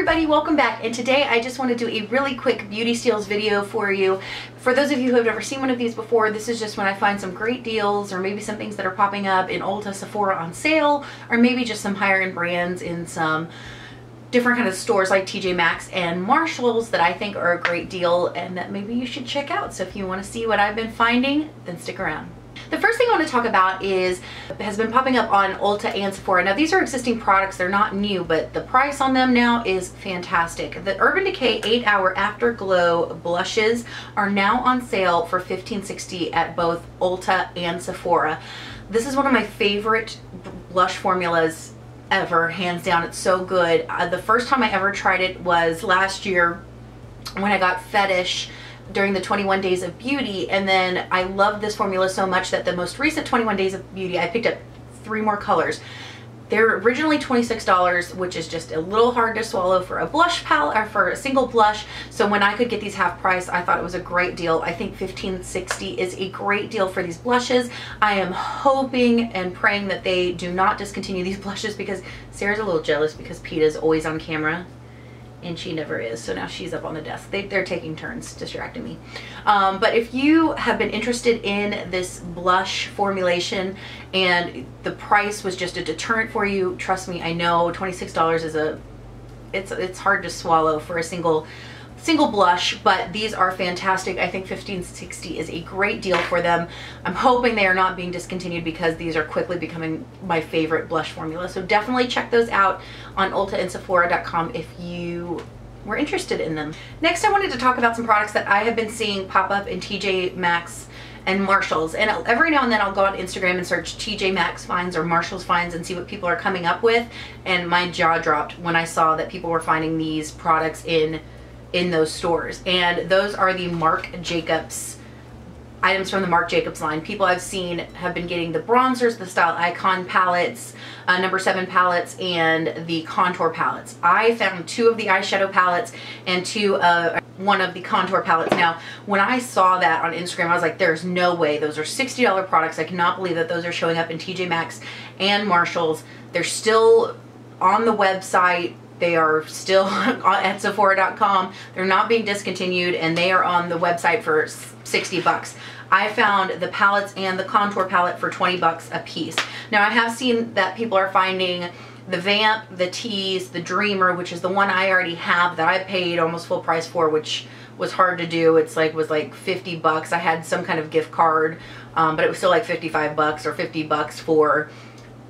everybody, welcome back. And today I just want to do a really quick beauty steals video for you. For those of you who have never seen one of these before, this is just when I find some great deals or maybe some things that are popping up in Ulta, Sephora on sale, or maybe just some higher end brands in some different kind of stores like TJ Maxx and Marshalls that I think are a great deal and that maybe you should check out. So if you want to see what I've been finding, then stick around. The first thing I want to talk about has been popping up on Ulta and Sephora. Now these are existing products, they're not new, but the price on them now is fantastic. The Urban Decay 8-Hour Afterglow blushes are now on sale for $15.60 at both Ulta and Sephora. This is one of my favorite blush formulas ever, hands down. It's so good. The first time I ever tried it was last year when I got Fetish during the 21 Days of Beauty, and then I loved this formula so much that the most recent 21 Days of Beauty I picked up 3 more colors. They're originally $26, which is just a little hard to swallow for a blush palette or for a single blush. So when I could get these half price, I thought it was a great deal. I think $15.60 is a great deal for these blushes. I am hoping and praying that they do not discontinue these blushes, because Sarah's a little jealous because Peta's always on camera and she never is, so now she's up on the desk. They're taking turns distracting me. But if you have been interested in this blush formulation and the price was just a deterrent for you, trust me, I know $26 is it's hard to swallow for a single blush, but these are fantastic. I think $15.60 is a great deal for them. I'm hoping they are not being discontinued because these are quickly becoming my favorite blush formula. So definitely check those out on Ulta and Sephora.com if you were interested in them. Next, I wanted to talk about some products that I have been seeing pop up in TJ Maxx and Marshalls, and every now and then I'll go on Instagram and search TJ Maxx finds or Marshalls finds and see what people are coming up with, and my jaw dropped when I saw that people were finding these products in those stores. And those are the Marc Jacobs items from the Marc Jacobs line. People I've seen have been getting the bronzers, the Style Icon palettes, number 7 palettes, and the contour palettes. I found 2 of the eyeshadow palettes and 1 of the contour palettes. Now when I saw that on Instagram, I was like, there's no way, those are $60 products. I cannot believe that those are showing up in TJ Maxx and Marshalls. They're still on the website. They are still at Sephora.com. They're not being discontinued, and they are on the website for 60 bucks. I found the palettes and the contour palette for 20 bucks a piece. Now I have seen that people are finding the Vamp, the Tease, the Dreamer, which is the one I already have that I paid almost full price for, which was hard to do. It's like, was like 50 bucks. I had some kind of gift card, but it was still like 55 bucks or 50 bucks for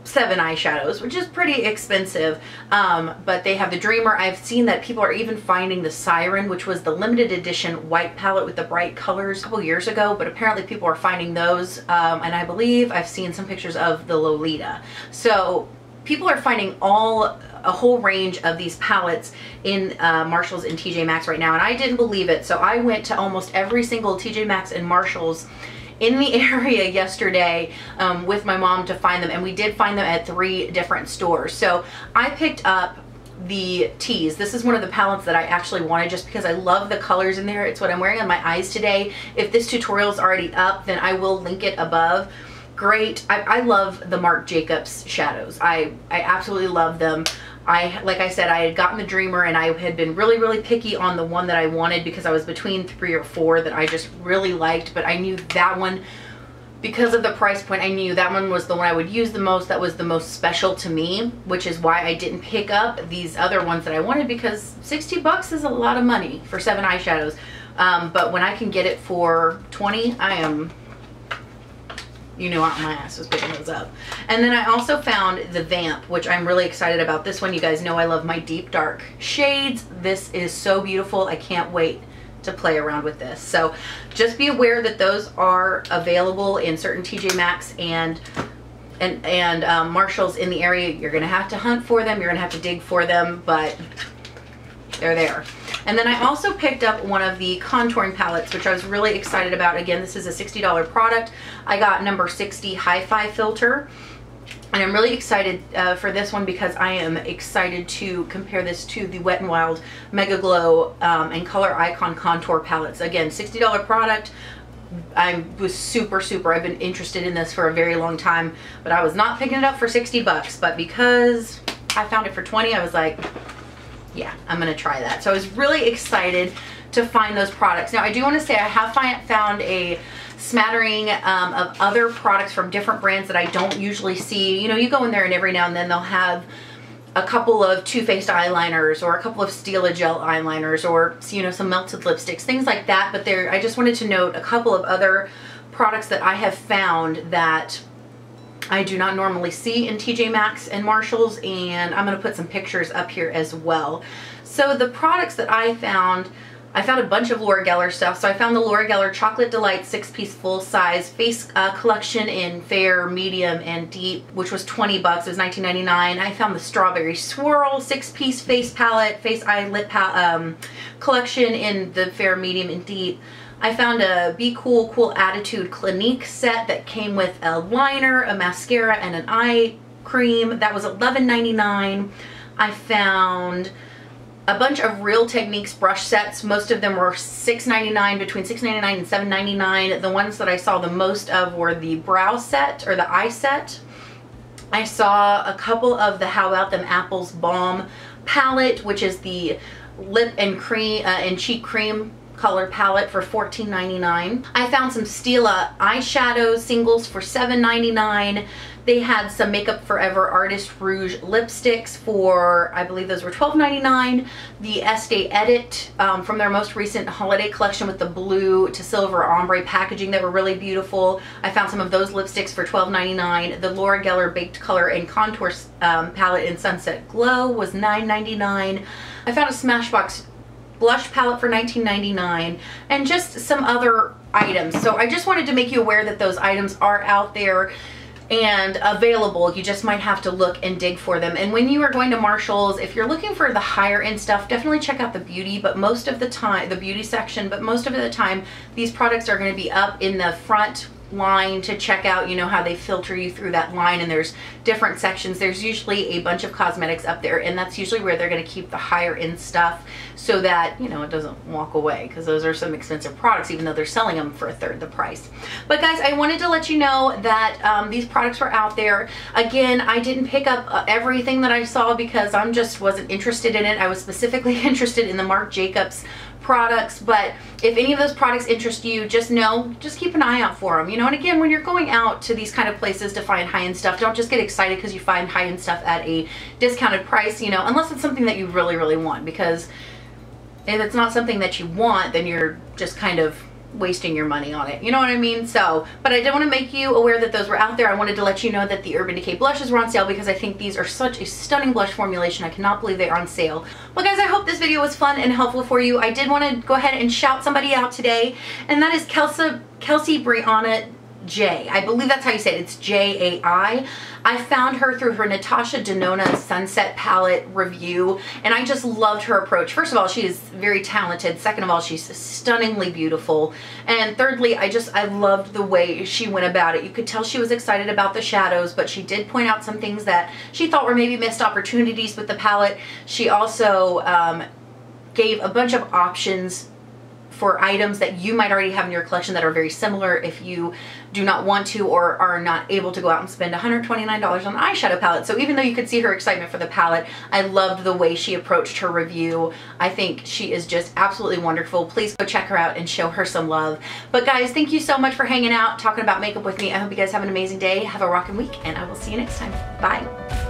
7 eyeshadows, which is pretty expensive. But they have the Dreamer. I've seen that people are even finding the Siren, which was the limited edition white palette with the bright colors a couple years ago, but apparently people are finding those. And I believe I've seen some pictures of the Lolita. So people are finding a whole range of these palettes in Marshalls and TJ Maxx right now, and I didn't believe it. So I went to almost every single TJ Maxx and Marshalls in the area yesterday with my mom to find them, and we did find them at 3 different stores. So I picked up the Tease. This is one of the palettes that I actually wanted just because I love the colors in there. It's what I'm wearing on my eyes today. If this tutorial is already up, then I will link it above. Great. I love the Marc Jacobs shadows. I absolutely love them. Like I said, I had gotten the Dreamer, and I had been really picky on the one that I wanted because I was between 3 or 4 that I just really liked, but I knew that one, because of the price point, I knew that one was the one I would use the most. That was the most special to me, which is why I didn't pick up these other ones that I wanted, because 60 bucks is a lot of money for 7 eyeshadows. But when I can get it for 20, I am, you know, my ass was picking those up. And then I also found the Vamp, which I'm really excited about. This one, you guys know I love my deep dark shades. This is so beautiful. I can't wait to play around with this. So just be aware that those are available in certain TJ Maxx and Marshalls in the area. You're gonna have to hunt for them. You're gonna have to dig for them, but they're there. And then I also picked up one of the contouring palettes, which I was really excited about. Again, this is a $60 product. I got number 60 Hi-Fi filter, and I'm really excited for this one because I am excited to compare this to the Wet n Wild Mega Glow and Color Icon contour palettes. Again, $60 product. I was super, I've been interested in this for a very long time, but I was not picking it up for 60 bucks. But because I found it for 20, I was like, yeah, I'm gonna try that. So I was really excited to find those products. Now I do want to say I have found a smattering of other products from different brands that I don't usually see. You know, you go in there and every now and then they'll have a couple of Too Faced eyeliners or a couple of Stila gel eyeliners or, you know, some melted lipsticks, things like that. But there, I just wanted to note a couple of other products that I have found that I do not normally see in TJ Maxx and Marshalls, and I'm going to put some pictures up here as well. So the products that I found a bunch of Laura Geller stuff. So I found the Laura Geller Chocolate Delight 6-piece full-size face collection in fair, medium, and deep, which was 20 bucks. It was $19.99. I found the Strawberry Swirl 6-piece face palette, face eye lip collection in the fair, medium, and deep. I found a Be Cool Cool Attitude Clinique set that came with a liner, a mascara, and an eye cream. That was $11.99. I found a bunch of Real Techniques brush sets. Most of them were $6.99, between $6.99 and $7.99. The ones that I saw the most of were the brow set, or the eye set. I saw a couple of the How About Them Apples Balm palette, which is the lip and cream and cheek cream color palette for $14.99. I found some Stila eyeshadow singles for $7.99. They had some Makeup Forever Artist Rouge lipsticks for, I believe those were $12.99. The Estee Edit from their most recent holiday collection with the blue to silver ombre packaging that were really beautiful. I found some of those lipsticks for $12.99. The Laura Geller Baked Color and Contour palette in Sunset Glow was $9.99. I found a Smashbox blush palette for $19.99, and just some other items. So I just wanted to make you aware that those items are out there and available. You just might have to look and dig for them. And when you are going to Marshalls, if you're looking for the higher end stuff, definitely check out the beauty, but most of the time, the beauty section, but most of the time, these products are going to be up in the front line to check out. You know how they filter you through that line, and there's different sections. There's usually a bunch of cosmetics up there, and that's usually where they're going to keep the higher end stuff so that, you know, it doesn't walk away, because those are some expensive products even though they're selling them for a third the price. But guys, I wanted to let you know that these products were out there. Again, I didn't pick up everything that I saw because I just wasn't interested in it. I was specifically interested in the Marc Jacobs products, but if any of those products interest you, just know, just keep an eye out for them, you know. And again, when you're going out to these kind of places to find high-end stuff, don't just get excited because you find high-end stuff at a discounted price, you know, unless it's something that you really, really want, because if it's not something that you want, then you're just kind of wasting your money on it, you know what I mean? So, but I did want to make you aware that those were out there. I wanted to let you know that the Urban Decay blushes were on sale because I think these are such a stunning blush formulation. I cannot believe they are on sale. Well guys, I hope this video was fun and helpful for you. I did want to go ahead and shout somebody out today, and that is Kelsee Brianna J. I believe that's how you say it. It's J-A-I. I found her through her Natasha Denona Sunset Palette review, and I just loved her approach. First of all, she is very talented. Second of all, she's stunningly beautiful. And thirdly, I loved the way she went about it. You could tell she was excited about the shadows, but she did point out some things that she thought were maybe missed opportunities with the palette. She also gave a bunch of options for items that you might already have in your collection that are very similar if you do not want to or are not able to go out and spend $129 on an eyeshadow palette. So even though you could see her excitement for the palette, I loved the way she approached her review. I think she is just absolutely wonderful. Please go check her out and show her some love. But guys, thank you so much for hanging out, talking about makeup with me. I hope you guys have an amazing day. Have a rockin' week, and I will see you next time. Bye.